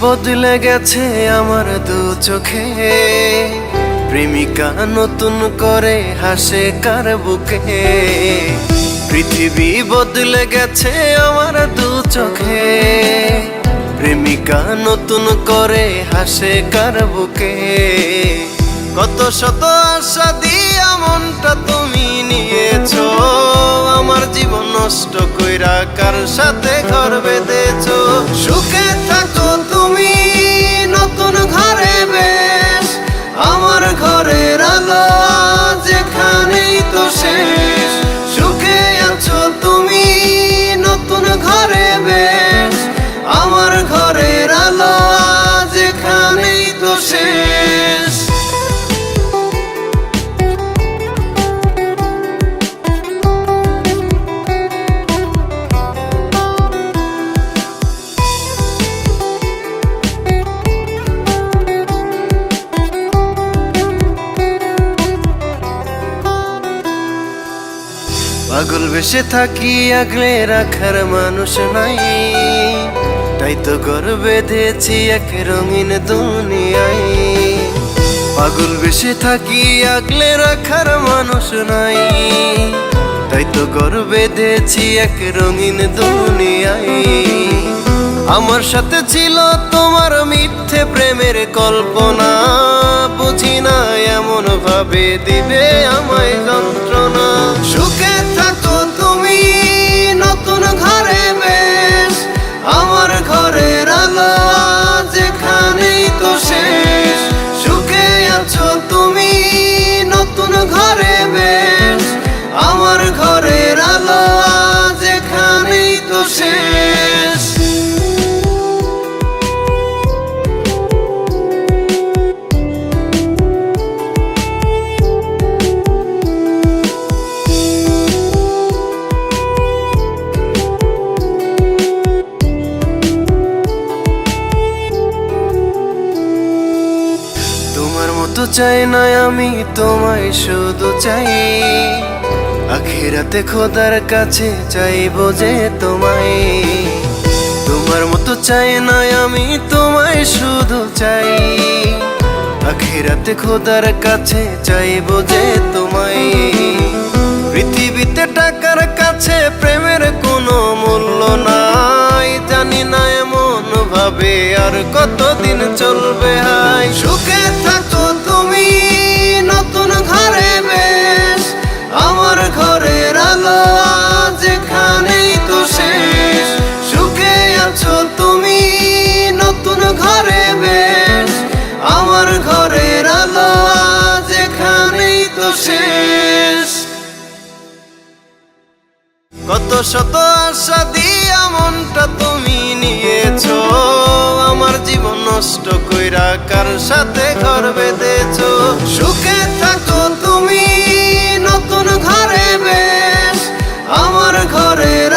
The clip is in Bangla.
বদলে গেছে আমার দু চোখে, প্রেমিকা নতুন করে হাসে কার বুকে। পৃথিবী বদলে গেছে আমার দু চোখে, প্রেমিকা নতুন করে হাসে কার বুকে। কত শত আশা দিয়া মনটা তুমি নিয়েছো, আমার জীবন নষ্ট কইরা কার সাথে ঘর বেঁধেছো। সুখে থাকো তুমি নতুন ঘরে বেশ, আমার ঘরের আলো যেখানেই তো শেষ। সুখে আছো তুমি নতুন ঘরে বেশ, আমার ঘরের আলো যেখানেই তো শেষ। পাগল বেশে থাকি আগলে রাখার মানুষ নাই, তাই তো ঘর বেঁধেছি এক রঙিন দুনিয়ায়। পাগল বেশে থাকি আগলে রাখার মানুষ নাই, তাই তো ঘর বেঁধেছি এক রঙিন দুনিয়ায়। আমার সাথে ছিল তোমার মিথ্যে প্রেমের কল্পনা, বুঝি না এমন ভাবে দিবে আমায় যন্ত্রণা। সুখে থাকো তুমি নতুন ঘরে বেশ, আমার ঘরের আলো যেখানেই তো শেষ। সুখে আছো তুমি নতুন ঘরে বেশ, আমার ঘরের আলো যেখানেই তো শেষ। তোমার মতো চাই না আমি তোমায় শুধু চাই, আখিরাতে খোদার কাছে চাইবো যে তোমায়। তোমার মতো চাই না আমি তোমায় শুধু চাই, আখিরাতে খোদার কাছে চাইবো যে তোমায়। পৃথিবীতে টাকার কাছে প্রেমের কোনো মূল্য নাই, জানি না এমন ভাবে আর কতদিন চলবে হাই। সুখে থাকো তুমি নতুন ঘরে বেশ, আমার ঘরের আলো যেখানেই তো শেষ। সুখে আছো তুমি নতুন ঘরে বেশ, আমার ঘরের আলো যেখানেই তো শেষ। কত শত আশা দিয়া মনটা তুমি নিয়েছো, আমার জীবন নষ্ট কইরা কার সাথে ঘর বেঁধেছো। সুখে থাকো তুমি নতুন ঘরে বেশ, আমার ঘরের